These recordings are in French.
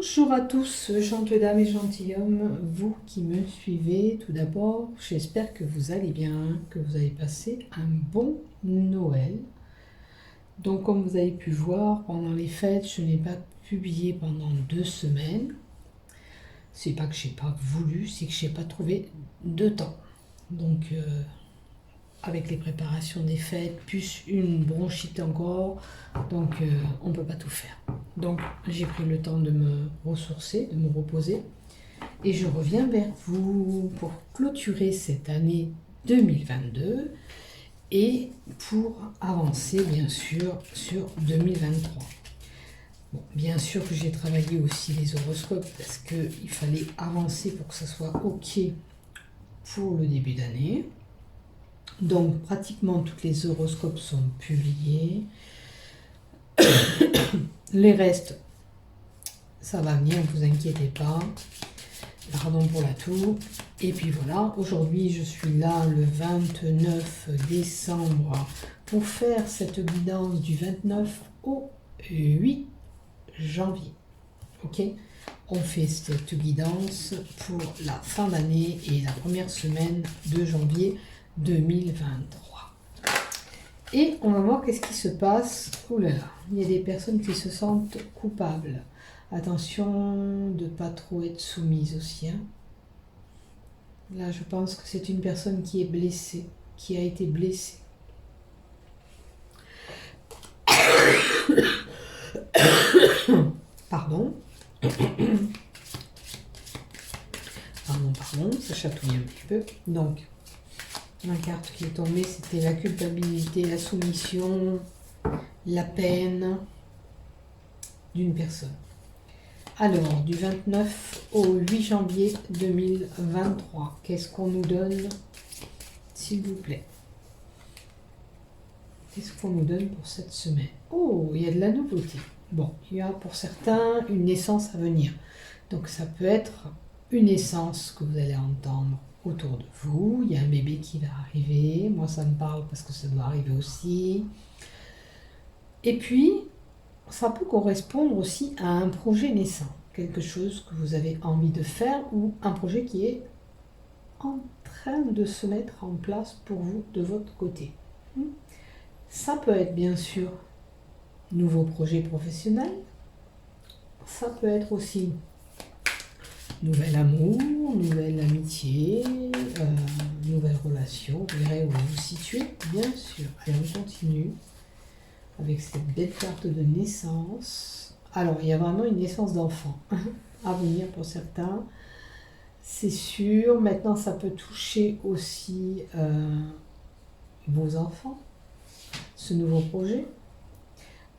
Bonjour à tous, gentilles dames et gentilshommes, vous qui me suivez. Tout d'abord, j'espère que vous allez bien, que vous avez passé un bon Noël. Donc, comme vous avez pu voir, pendant les fêtes, je n'ai pas publié pendant 2 semaines. C'est pas que j'ai pas voulu, c'est que j'ai pas trouvé de temps. Donc, avec les préparations des fêtes, plus une bronchite encore, donc on ne peut pas tout faire. Donc j'ai pris le temps de me ressourcer, de me reposer, et je reviens vers vous pour clôturer cette année 2022 et pour avancer bien sûr sur 2023. Bon, bien sûr que j'ai travaillé aussi les horoscopes parce qu'il fallait avancer pour que ça soit OK pour le début d'année. Donc pratiquement tous les horoscopes sont publiés. Les restes, ça va venir, ne vous inquiétez pas. Pardon pour la toux. Et puis voilà, aujourd'hui je suis là le 29 décembre pour faire cette guidance du 29 au 8 janvier. Ok, on fait cette guidance pour la fin d'année et la première semaine de janvier 2023. Et on va voir qu'est-ce qui se passe. Oula, il y a des personnes qui se sentent coupables. Attention de ne pas trop être soumise aussi. Hein. Là, je pense que c'est une personne qui est blessée, qui a été blessée. Pardon. Pardon, ça chatouille un petit peu. Donc, la carte qui est tombée, c'était la culpabilité, la soumission, la peine d'une personne. Alors, du 29 au 8 janvier 2023, qu'est-ce qu'on nous donne, s'il vous plaît? Qu'est-ce qu'on nous donne pour cette semaine? Oh, il y a de la nouveauté. Bon, il y a pour certains une naissance à venir. Donc, ça peut être une naissance que vous allez entendre autour de vous. Il y a un bébé qui va arriver. Moi, ça me parle parce que ça doit arriver aussi. Et puis, ça peut correspondre aussi à un projet naissant. Quelque chose que vous avez envie de faire ou un projet qui est en train de se mettre en place pour vous de votre côté. Ça peut être bien sûr nouveau projet professionnel. Ça peut être aussi nouvel amour, nouvelle amitié, nouvelle relation. Vous verrez où vous vous situez, bien sûr. Allez, on continue avec cette belle carte de naissance. Alors, il y a vraiment une naissance d'enfant à venir pour certains. C'est sûr. Maintenant, ça peut toucher aussi vos enfants, ce nouveau projet,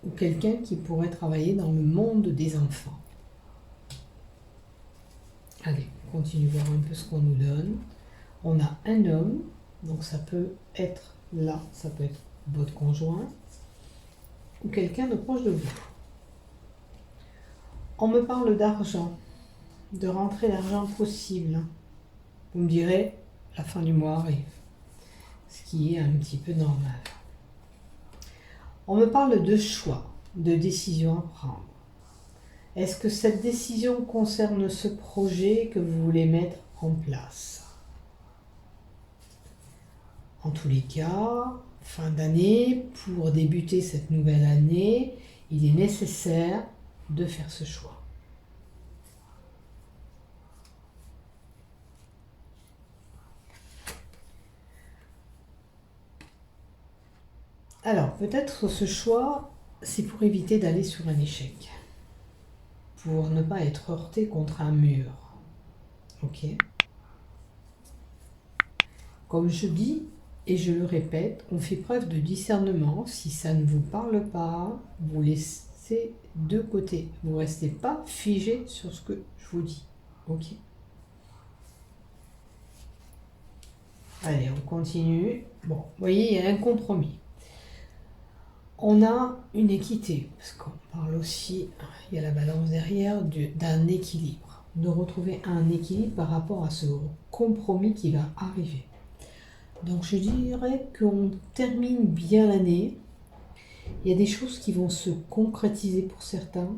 ou quelqu'un qui pourrait travailler dans le monde des enfants. Allez, on continue voir un peu ce qu'on nous donne. On a un homme, donc ça peut être là, ça peut être votre conjoint, ou quelqu'un de proche de vous. On me parle d'argent, de rentrée d'argent possible. Vous me direz, la fin du mois arrive, ce qui est un petit peu normal. On me parle de choix, de décision à prendre. Est-ce que cette décision concerne ce projet que vous voulez mettre en place? En tous les cas, fin d'année, pour débuter cette nouvelle année, il est nécessaire de faire ce choix. Alors, peut-être ce choix, c'est pour éviter d'aller sur un échec, pour ne pas être heurté contre un mur. Ok? Comme je dis, et je le répète, on fait preuve de discernement. Si ça ne vous parle pas, vous laissez de côté. Vous ne restez pas figé sur ce que je vous dis. Ok? Allez, on continue. Bon, vous voyez, il y a un compromis. On a une équité, parce qu'on parle aussi, il y a la balance derrière, d'un équilibre. De retrouver un équilibre par rapport à ce compromis qui va arriver. Donc je dirais qu'on termine bien l'année. Il y a des choses qui vont se concrétiser pour certains.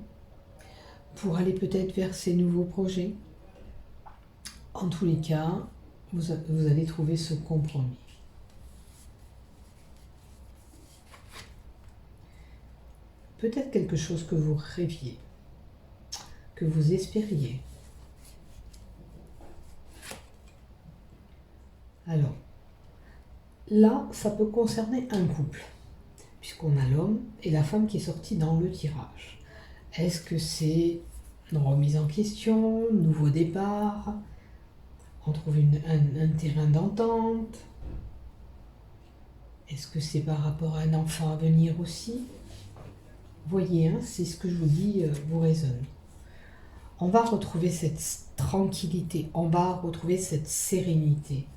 pour aller peut-être vers ces nouveaux projets. En tous les cas, vous allez trouver ce compromis. Peut-être quelque chose que vous rêviez, que vous espériez. Alors, là, ça peut concerner un couple, puisqu'on a l'homme et la femme qui est sorti dans le tirage. Est-ce que c'est une remise en question, nouveau départ, on trouve un terrain d'entente? Est-ce que c'est par rapport à un enfant à venir aussi? Voyez, hein, c'est ce que je vous dis, vous résonne. On va retrouver cette tranquillité, on va retrouver cette sérénité.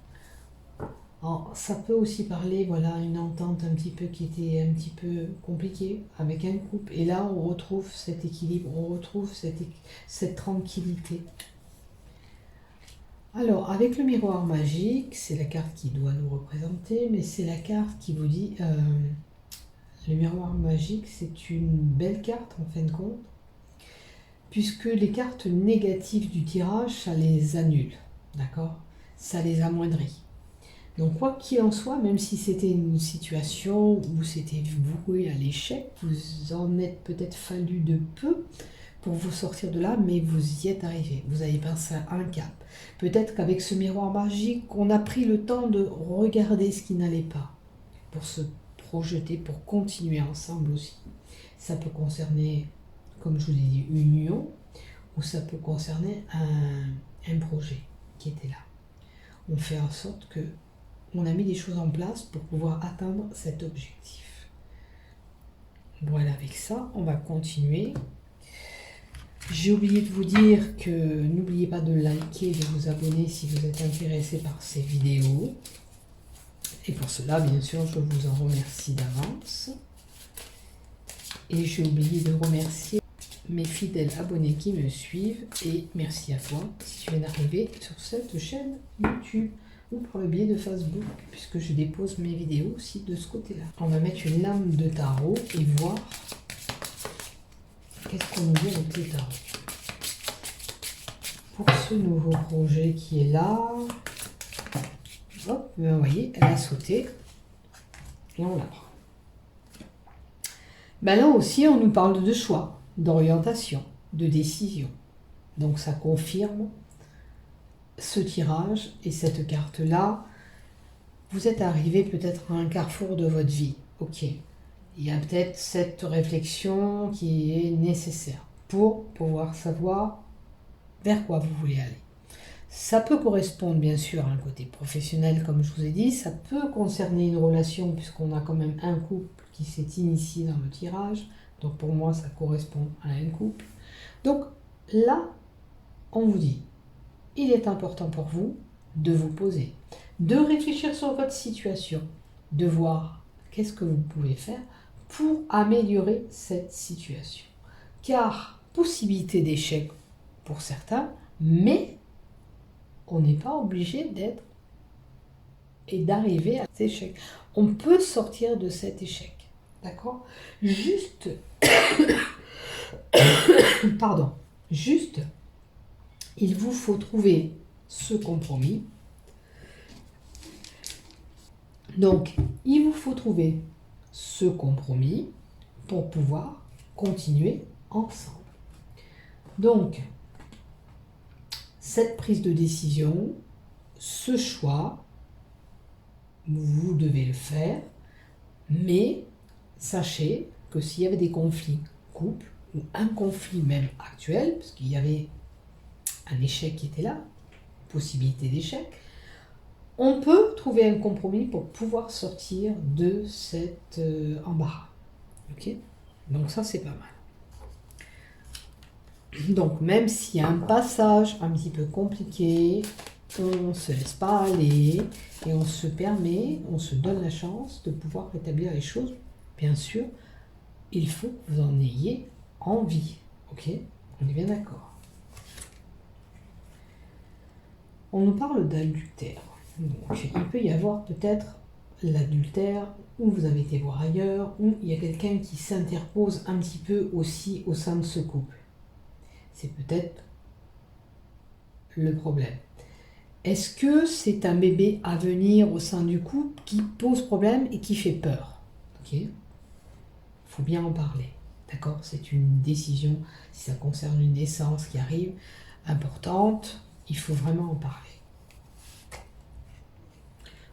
Alors, ça peut aussi parler, voilà, une entente un petit peu qui était un petit peu compliquée avec un couple. Et là, on retrouve cet équilibre, on retrouve cette tranquillité. Alors, avec le miroir magique, c'est la carte qui doit nous représenter, mais c'est la carte qui vous dit... le miroir magique, c'est une belle carte en fin de compte, puisque les cartes négatives du tirage, ça les annule, d'accord? Ça les amoindrit. Donc quoi qu'il en soit, même si c'était une situation où c'était voué à l'échec, vous en êtes peut-être fallu de peu pour vous sortir de là, mais vous y êtes arrivé. Vous avez passé un cap. Peut-être qu'avec ce miroir magique, on a pris le temps de regarder ce qui n'allait pas, pour se projeter, pour continuer ensemble aussi. Ça peut concerner, comme je vous ai dit, une union, ou ça peut concerner un projet qui était là. On fait en sorte que on a mis des choses en place pour pouvoir atteindre cet objectif. Voilà, avec ça, on va continuer. J'ai oublié de vous dire que n'oubliez pas de liker et de vous abonner si vous êtes intéressé par ces vidéos. Et pour cela, bien sûr, je vous en remercie d'avance. Et j'ai oublié de remercier mes fidèles abonnés qui me suivent. Et merci à toi si tu viens d'arriver sur cette chaîne YouTube ou par le biais de Facebook, puisque je dépose mes vidéos aussi de ce côté-là. On va mettre une lame de tarot et voir qu'est-ce qu'on nous dit avec les tarots. Pour ce nouveau projet qui est là, hop, vous voyez, elle a sauté et on la prend. Ben là aussi, on nous parle de choix, d'orientation, de décision. Donc ça confirme ce tirage et cette carte-là. Vous êtes arrivé peut-être à un carrefour de votre vie. Ok, il y a peut-être cette réflexion qui est nécessaire pour pouvoir savoir vers quoi vous voulez aller. Ça peut correspondre bien sûr à un côté professionnel, comme je vous ai dit. Ça peut concerner une relation, puisqu'on a quand même un couple qui s'est initié dans le tirage. Donc pour moi, ça correspond à un couple. Donc là, on vous dit, il est important pour vous de vous poser, de réfléchir sur votre situation, de voir qu'est-ce que vous pouvez faire pour améliorer cette situation. Car possibilité d'échec pour certains, mais on n'est pas obligé d'être et d'arriver à cet échec. On peut sortir de cet échec, d'accord? Juste, pardon, juste, il vous faut trouver ce compromis. Donc, il vous faut trouver ce compromis pour pouvoir continuer ensemble. Donc, cette prise de décision, ce choix, vous devez le faire, mais sachez que s'il y avait des conflits couple ou un conflit même actuel, parce qu'il y avait un échec qui était là, possibilité d'échec, on peut trouver un compromis pour pouvoir sortir de cet embarras. Ok? Donc ça, c'est pas mal. Donc même s'il y a un passage un petit peu compliqué, on ne se laisse pas aller et on se permet, on se donne la chance de pouvoir rétablir les choses. Bien sûr, il faut que vous en ayez envie. Ok? On est bien d'accord. On nous parle d'adultère. Donc, il peut y avoir peut-être l'adultère, où vous avez été voir ailleurs, où il y a quelqu'un qui s'interpose un petit peu aussi au sein de ce couple. C'est peut-être le problème. Est-ce que c'est un bébé à venir au sein du couple qui pose problème et qui fait peur? Ok. Faut bien en parler. D'accord? C'est une décision, si ça concerne une naissance qui arrive, importante, il faut vraiment en parler.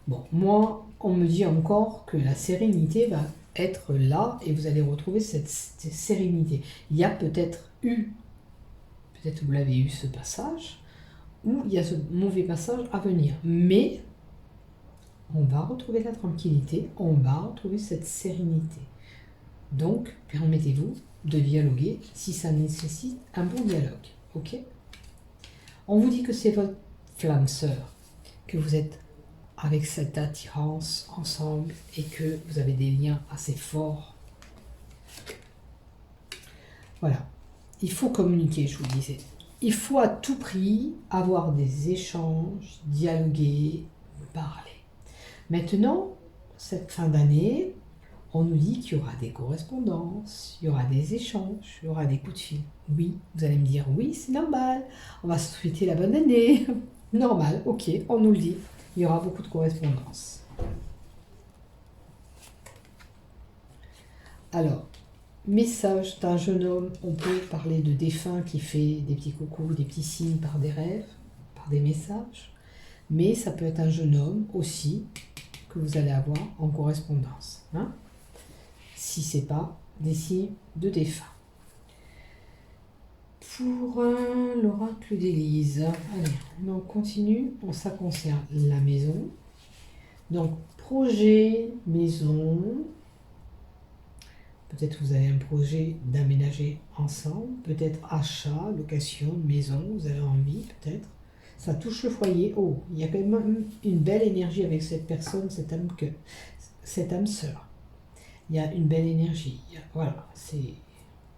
Bon, moi, on me dit encore que la sérénité va être là et vous allez retrouver cette sérénité. Il y a peut-être vous l'avez eu ce passage, ou il y a ce mauvais passage à venir. Mais on va retrouver la tranquillité, on va retrouver cette sérénité. Donc, permettez-vous de dialoguer si ça nécessite un bon dialogue. Ok? On vous dit que c'est votre flamme sœur, que vous êtes avec cette attirance ensemble et que vous avez des liens assez forts. Voilà. Il faut communiquer, je vous le disais. Il faut à tout prix avoir des échanges, dialoguer, parler. Maintenant, cette fin d'année, on nous dit qu'il y aura des correspondances, il y aura des échanges, il y aura des coups de fil. Oui, vous allez me dire, oui, c'est normal, on va se souhaiter la bonne année. Normal, ok, on nous le dit. Il y aura beaucoup de correspondances. Alors, message d'un jeune homme, on peut parler de défunt qui fait des petits coucous, des petits signes par des rêves, par des messages. Mais ça peut être un jeune homme aussi que vous allez avoir en correspondance. Hein, si ce n'est pas des signes de défunt. Pour l'oracle d'Élise, allez, on continue. Ça concerne la maison. Donc, projet, maison. Peut-être vous avez un projet d'aménager ensemble. Peut-être achat, location, maison. Vous avez envie, peut-être. Ça touche le foyer. Oh, il y a quand même une belle énergie avec cette personne, cette âme sœur. Il y a une belle énergie. Voilà,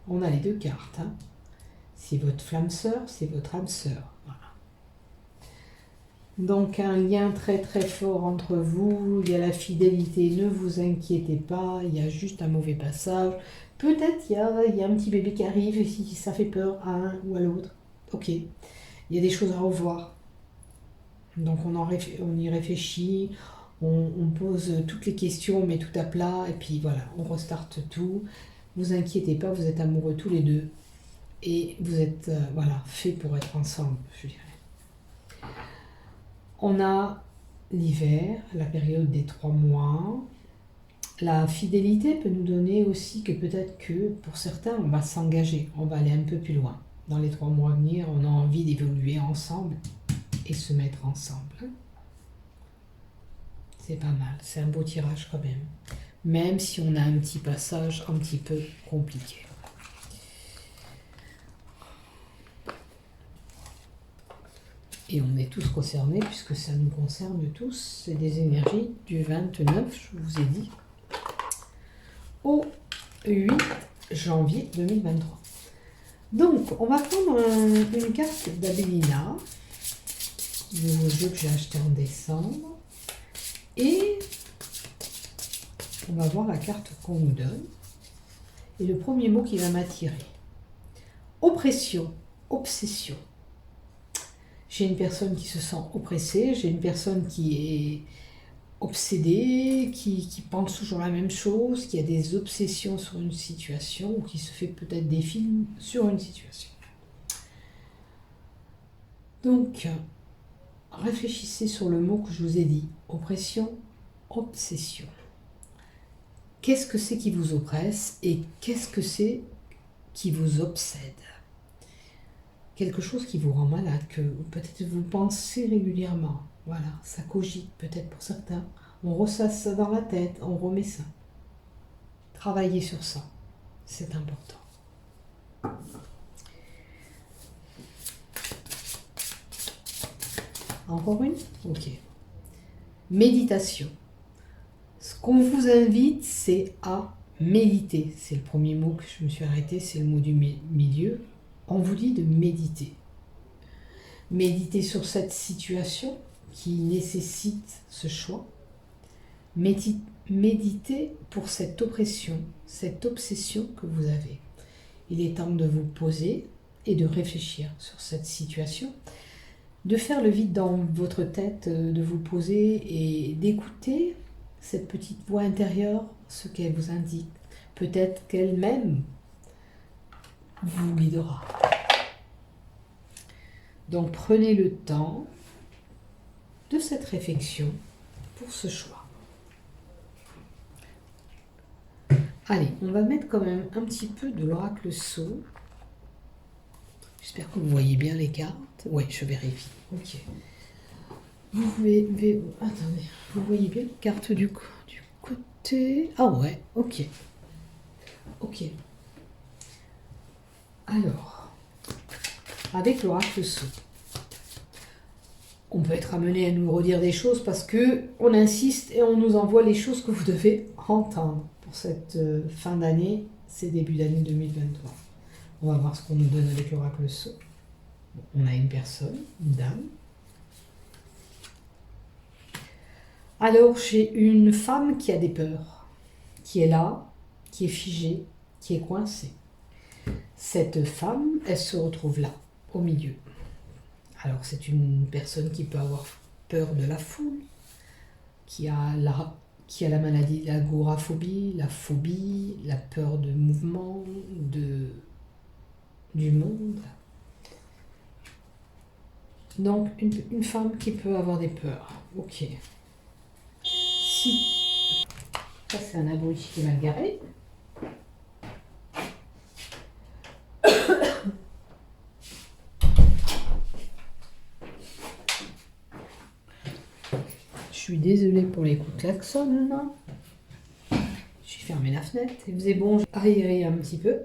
on a les deux cartes. Hein. C'est votre flamme sœur, c'est votre âme sœur. Voilà. Donc un lien très très fort entre vous, il y a la fidélité, ne vous inquiétez pas, il y a juste un mauvais passage. Peut-être il y a un petit bébé qui arrive et si ça fait peur à un ou à l'autre. Ok, il y a des choses à revoir. Donc on y réfléchit, on pose toutes les questions, on met tout à plat et puis voilà, on restarte tout. Vous inquiétez pas, vous êtes amoureux tous les deux. Et vous êtes faits pour être ensemble, je dirais. On a l'hiver, la période des 3 mois. La fidélité peut nous donner aussi que peut-être que pour certains, on va s'engager, on va aller un peu plus loin. Dans les 3 mois à venir, on a envie d'évoluer ensemble et se mettre ensemble. C'est pas mal, c'est un beau tirage quand même. Même si on a un petit passage un petit peu compliqué. Et on est tous concernés, puisque ça nous concerne tous. C'est des énergies du 29, je vous ai dit, au 8 janvier 2023. Donc, on va prendre une carte d'Abelina, le nouveau jeu que j'ai acheté en décembre. Et on va voir la carte qu'on nous donne. Et le premier mot qui va m'attirer. Oppression, obsession. J'ai une personne qui se sent oppressée, j'ai une personne qui est obsédée, qui pense toujours la même chose, qui a des obsessions sur une situation, ou qui se fait peut-être des films sur une situation. Donc, réfléchissez sur le mot que je vous ai dit. Oppression, obsession. Qu'est-ce que c'est qui vous oppresse et qu'est-ce que c'est qui vous obsède? Quelque chose qui vous rend malade, que peut-être vous pensez régulièrement. Voilà, ça cogite peut-être pour certains. On ressasse ça dans la tête, on remet ça. Travaillez sur ça, c'est important. Encore une? Ok. Méditation. Ce qu'on vous invite, c'est à méditer. C'est le premier mot que je me suis arrêtée, c'est le mot du milieu. On vous dit de méditer. Méditer sur cette situation qui nécessite ce choix. Méditez pour cette oppression, cette obsession que vous avez. Il est temps de vous poser et de réfléchir sur cette situation, de faire le vide dans votre tête, de vous poser et d'écouter cette petite voix intérieure, ce qu'elle vous indique. Peut-être qu'elle-même vous guidera. Donc prenez le temps de cette réflexion pour ce choix. Allez, on va mettre quand même un petit peu de l'oracle Sceau. J'espère que vous voyez bien les cartes. Oui, je vérifie. Ok. Attendez, vous voyez bien les cartes du côté. Ah ouais, ok. Ok. Alors, avec l'oracle Sceau, on peut être amené à nous redire des choses parce que on insiste et on nous envoie les choses que vous devez entendre pour cette fin d'année, ces débuts d'année 2023. On va voir ce qu'on nous donne avec l'oracle Sceau. On a une personne, une dame. Alors, j'ai une femme qui a des peurs, qui est là, qui est figée, qui est coincée. Cette femme, elle se retrouve là, au milieu. Alors, c'est une personne qui peut avoir peur de la foule, qui a la maladie de l'agoraphobie, la phobie, la peur de mouvement, du monde. Donc, une femme qui peut avoir des peurs. Ok. Si. Ça, c'est un abruti qui est mal garé. Je suis désolée pour les coups de klaxon. J'ai fermé la fenêtre. Il faisait bon, j'ai aéré un petit peu.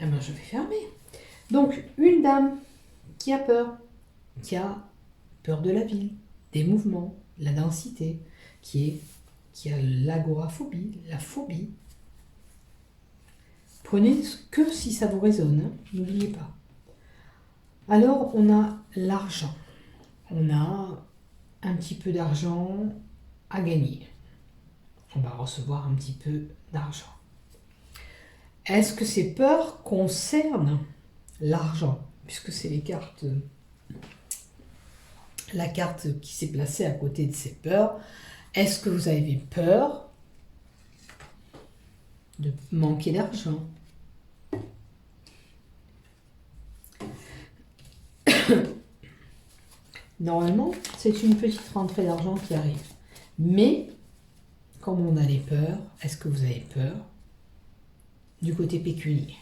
Eh ben, je vais fermer. Donc, une dame qui a peur de la ville, des mouvements, la densité, qui a l'agoraphobie, la phobie. Prenez que si ça vous résonne, hein, n'oubliez pas. Alors, on a l'argent. On a un petit peu d'argent à gagner. On va recevoir un petit peu d'argent. Est-ce que ces peurs concernent l'argent? Puisque c'est les cartes, la carte qui s'est placée à côté de ces peurs. Est-ce que vous avez peur de manquer d'argent? Normalement, c'est une petite rentrée d'argent qui arrive. Mais, comme on a les peurs, est-ce que vous avez peur du côté pécunier?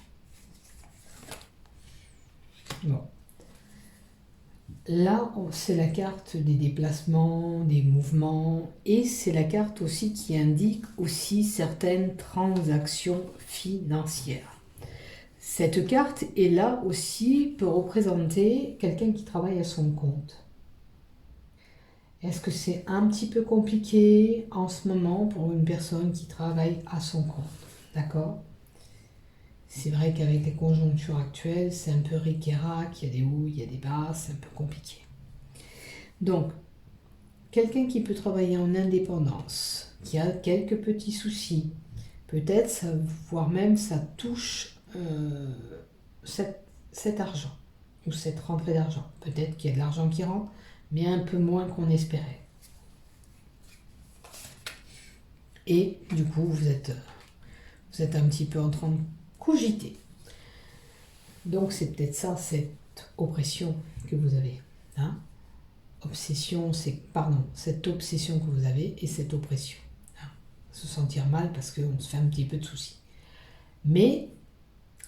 Bon. Là, c'est la carte des déplacements, des mouvements, et c'est la carte aussi qui indique aussi certaines transactions financières. Cette carte est là aussi peut représenter quelqu'un qui travaille à son compte. Est-ce que c'est un petit peu compliqué en ce moment pour une personne qui travaille à son compte? D'accord? C'est vrai qu'avec les conjonctures actuelles, c'est un peu ric-et-rac, il y a des hauts, il y a des bas, c'est un peu compliqué. Donc, quelqu'un qui peut travailler en indépendance, qui a quelques petits soucis, peut-être, voire même ça touche cet argent, ou cette rentrée d'argent. Peut-être qu'il y a de l'argent qui rentre, mais un peu moins qu'on espérait. Et du coup, vous êtes un petit peu en train de cogiter. Donc c'est peut-être ça, cette oppression que vous avez. Hein? Cette obsession que vous avez et cette oppression. Hein? Se sentir mal parce qu'on se fait un petit peu de soucis. Mais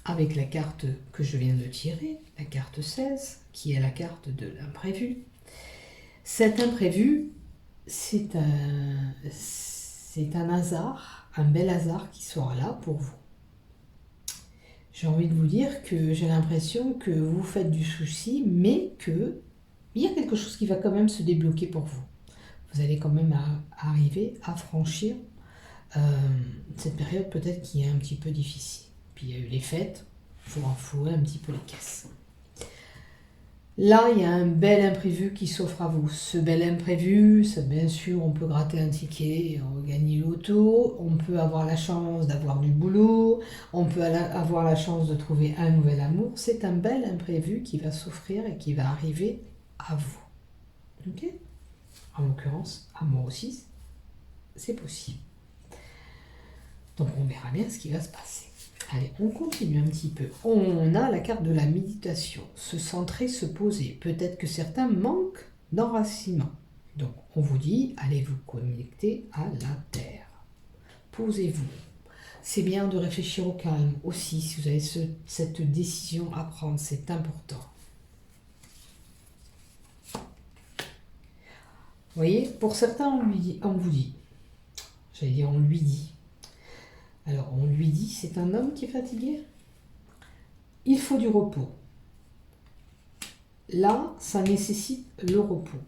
avec la carte que je viens de tirer, la carte 16, qui est la carte de l'imprévu, cet imprévu, c'est un hasard, un bel hasard qui sera là pour vous. J'ai envie de vous dire que j'ai l'impression que vous faites du souci, mais qu'il y a quelque chose qui va quand même se débloquer pour vous. Vous allez quand même arriver à franchir cette période peut-être qui est un petit peu difficile. Puis il y a eu les fêtes, il faut renflouer un petit peu les caisses. Là, il y a un bel imprévu qui s'offre à vous. Ce bel imprévu, ça, bien sûr, on peut gratter un ticket, gagner l'auto, on peut avoir la chance d'avoir du boulot, on peut avoir la chance de trouver un nouvel amour. C'est un bel imprévu qui va s'offrir et qui va arriver à vous. Ok? En l'occurrence, à moi aussi, c'est possible. Donc on verra bien ce qui va se passer. Allez, on continue un petit peu. On a la carte de la méditation. Se centrer, se poser. Peut-être que certains manquent d'enracinement. Donc on vous dit, allez vous connecter à la terre. Posez-vous. C'est bien de réfléchir au calme aussi si vous avez cette décision à prendre. C'est important. Vous voyez, pour certains, on vous dit. J'allais dire, on lui dit. Alors, on lui dit, c'est un homme qui est fatigué. Il faut du repos. Là, ça nécessite le repos.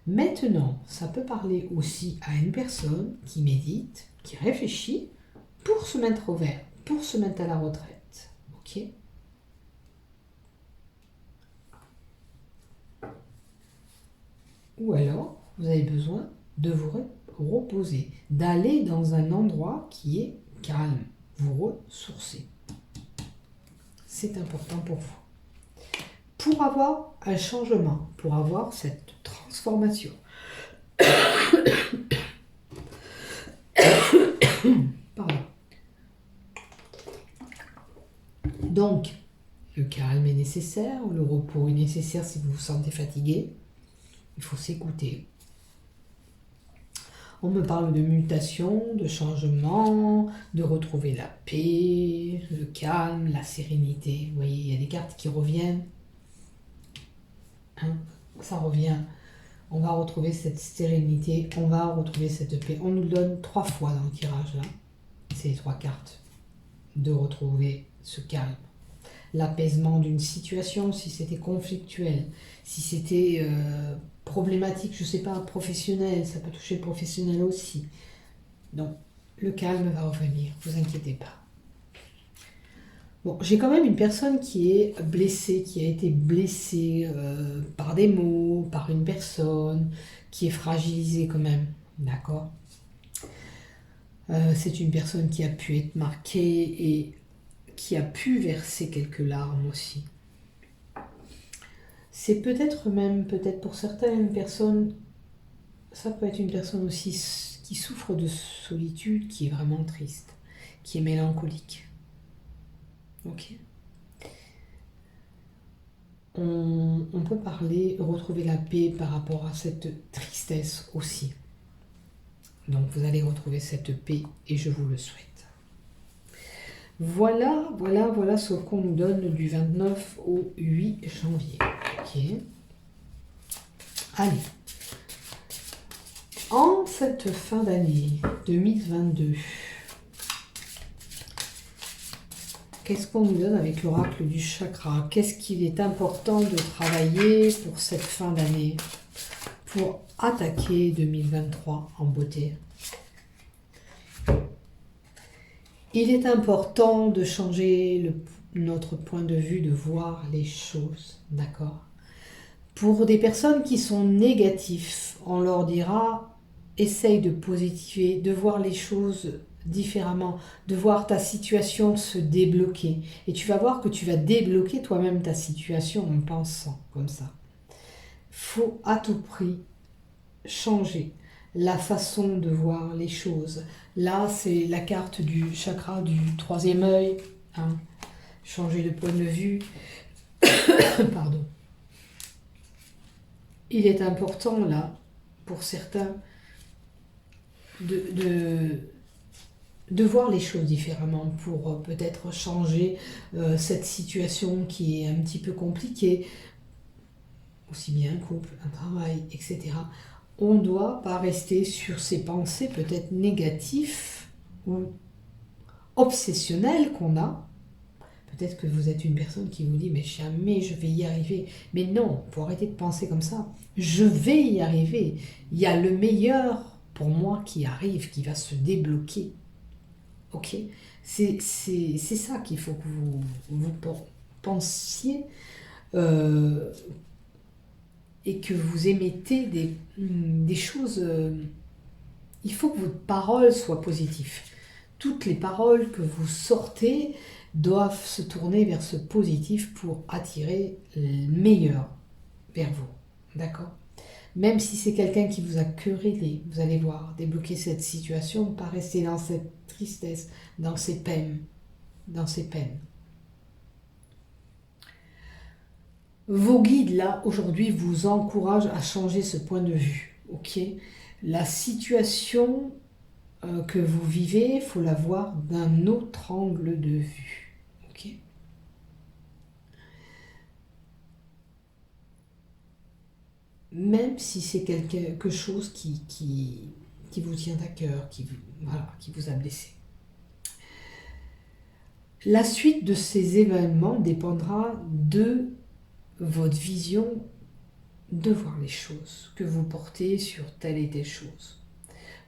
Maintenant, ça peut parler aussi à une personne qui médite, qui réfléchit pour se mettre au vert, pour se mettre à la retraite. Ok? Ou alors, vous avez besoin de vous reposer, d'aller dans un endroit qui est calme, vous ressourcer. C'est important pour vous. Pour avoir un changement, pour avoir cette transformation. Pardon. Donc, le calme est nécessaire, le repos est nécessaire si vous vous sentez fatigué. Il faut s'écouter. On me parle de mutation, de changement, de retrouver la paix, le calme, la sérénité. Vous voyez, il y a des cartes qui reviennent. Hein, ça revient. On va retrouver cette sérénité, on va retrouver cette paix. On nous le donne 3 fois dans le tirage là. C'est les 3 cartes. De retrouver ce calme. L'apaisement d'une situation, si c'était conflictuel, si c'était problématique, je ne sais pas, professionnel, ça peut toucher le professionnel aussi. Donc, le calme va revenir, vous inquiétez pas. Bon, j'ai quand même une personne qui est blessée, qui a été blessée par des mots, par une personne, qui est fragilisée quand même, d'accord? C'est une personne qui a pu être marquée et qui a pu verser quelques larmes aussi. C'est peut-être pour certaines personnes, ça peut être une personne aussi qui souffre de solitude, qui est vraiment triste, qui est mélancolique. Ok. On peut retrouver la paix par rapport à cette tristesse aussi. Donc vous allez retrouver cette paix et je vous le souhaite. Voilà ce qu'on nous donne du 29 au 8 janvier. Ok. Allez. En cette fin d'année 2022, qu'est-ce qu'on nous donne avec l'oracle du chakra? Qu'est-ce qu'il est important de travailler pour cette fin d'année, pour attaquer 2023 en beauté? Il est important de changer notre point de vue, de voir les choses, d'accord? Pour des personnes qui sont négatives, on leur dira, essaye de positiver, de voir les choses différemment, de voir ta situation se débloquer. Et tu vas voir que tu vas débloquer toi-même ta situation en pensant comme ça. Faut à tout prix changer la façon de voir les choses. Là, c'est la carte du chakra du 3e œil. Hein. Changer de point de vue. Pardon. Il est important, là, pour certains, de voir les choses différemment pour peut-être changer cette situation qui est un petit peu compliquée, aussi bien un couple, un travail, etc. On ne doit pas rester sur ces pensées peut-être négatives ou obsessionnelles qu'on a. Peut-être que vous êtes une personne qui vous dit « mais jamais je vais y arriver ». Mais non, il faut arrêter de penser comme ça. Je vais y arriver. Il y a le meilleur pour moi qui arrive, qui va se débloquer. Ok? C'est ça qu'il faut que vous pensiez et que vous émettez des choses, il faut que votre parole soit positive. Toutes les paroles que vous sortez doivent se tourner vers ce positif pour attirer le meilleur vers vous. D'accord? Même si c'est quelqu'un qui vous a querellé, vous allez voir, débloquer cette situation, pas rester dans cette tristesse, dans ces peines. Vos guides, là, aujourd'hui, vous encouragent à changer ce point de vue. Ok? La situation que vous vivez, il faut la voir d'un autre angle de vue. Ok? Même si c'est quelque chose qui vous tient à cœur, qui vous a blessé. La suite de ces événements dépendra de votre vision de voir les choses que vous portez sur telle et telle chose.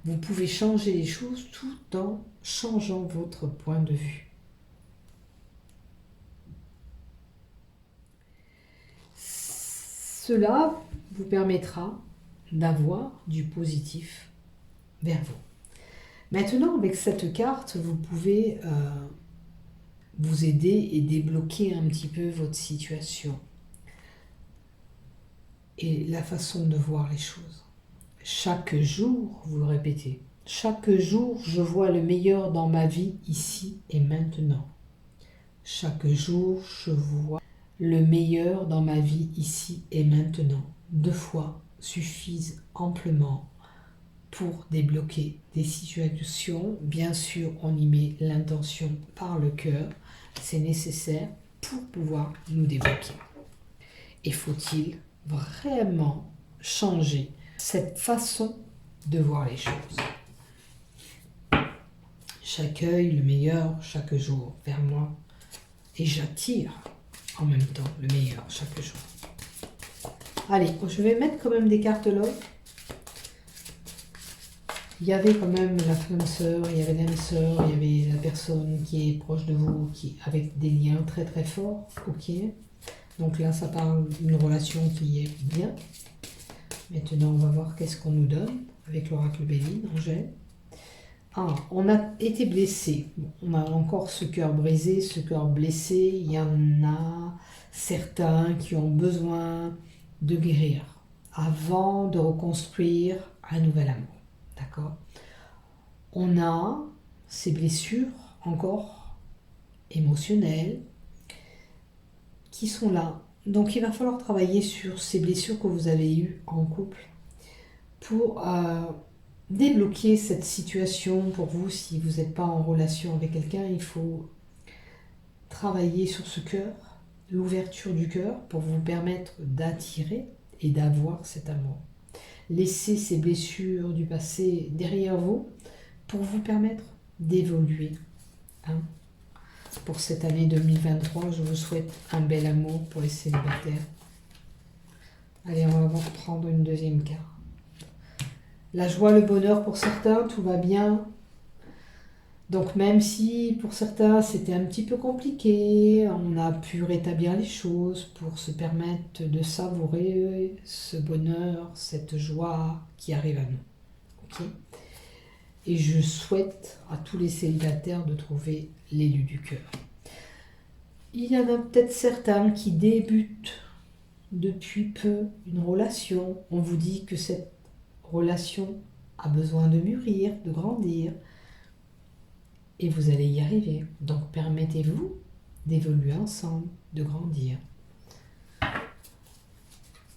Vous pouvez changer les choses tout en changeant votre point de vue. Cela vous permettra d'avoir du positif vers vous. Maintenant, avec cette carte, vous pouvez vous aider et débloquer un petit peu votre situation et la façon de voir les choses. Chaque jour, vous le répétez, chaque jour, je vois le meilleur dans ma vie ici et maintenant. Chaque jour, je vois le meilleur dans ma vie ici et maintenant. 2 fois suffisent amplement pour débloquer des situations. Bien sûr, on y met l'intention par le cœur. C'est nécessaire pour pouvoir nous débloquer. Et faut-il vraiment changer cette façon de voir les choses? J'accueille le meilleur chaque jour vers moi et j'attire en même temps le meilleur chaque jour. Allez, je vais mettre quand même des cartes là. Il y avait quand même la flamme sœur, il y avait l'âme sœur, il y avait la personne qui est proche de vous, qui avec des liens très très forts. Ok. Donc là, ça parle d'une relation qui est bien. Maintenant, on va voir qu'est-ce qu'on nous donne avec l'oracle Béline, Angèle. Ah, on a été blessé. On a encore ce cœur brisé, ce cœur blessé. Il y en a certains qui ont besoin de guérir avant de reconstruire un nouvel amour. D'accord? On a ces blessures encore émotionnelles qui sont là. Donc il va falloir travailler sur ces blessures que vous avez eues en couple pour débloquer cette situation pour vous. Si vous n'êtes pas en relation avec quelqu'un, il faut travailler sur ce cœur, l'ouverture du cœur pour vous permettre d'attirer et d'avoir cet amour. Laissez ces blessures du passé derrière vous pour vous permettre d'évoluer. Hein? Pour cette année 2023, je vous souhaite un bel amour pour les célibataires. Allez, on va prendre une deuxième carte. La joie, le bonheur pour certains, tout va bien. Donc même si pour certains c'était un petit peu compliqué, on a pu rétablir les choses pour se permettre de savourer ce bonheur, cette joie qui arrive à nous. Okay? Et je souhaite à tous les célibataires de trouver l'élu du cœur. Il y en a peut-être certains qui débutent depuis peu une relation. On vous dit que cette relation a besoin de mûrir, de grandir. Et vous allez y arriver. Donc permettez-vous d'évoluer ensemble, de grandir.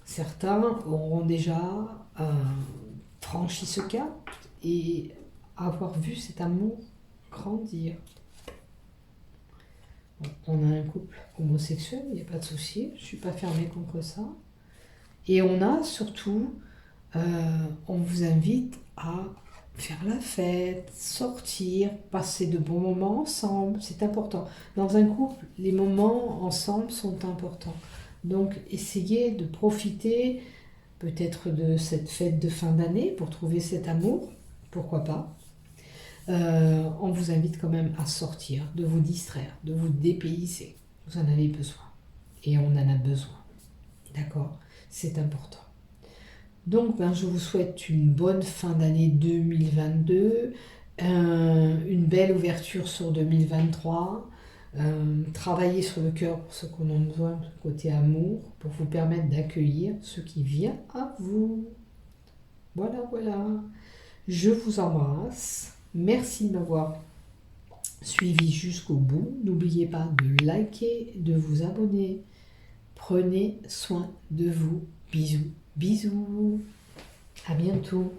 Certains auront déjà franchi ce cap et avoir vu cet amour grandir. Bon, on a un couple homosexuel, il n'y a pas de souci, je ne suis pas fermée contre ça. Et on a surtout, on vous invite à faire la fête, sortir, passer de bons moments ensemble, c'est important. Dans un couple, les moments ensemble sont importants. Donc, essayez de profiter peut-être de cette fête de fin d'année pour trouver cet amour, pourquoi pas. On vous invite quand même à sortir, de vous distraire, de vous dépayser. Vous en avez besoin et on en a besoin. D'accord? C'est important. Donc, je vous souhaite une bonne fin d'année 2022, une belle ouverture sur 2023. Travailler sur le cœur pour ceux qu'on a besoin, côté amour, pour vous permettre d'accueillir ce qui vient à vous. Voilà, voilà. Je vous embrasse. Merci de m'avoir suivi jusqu'au bout. N'oubliez pas de liker, de vous abonner. Prenez soin de vous. Bisous, bisous. À bientôt.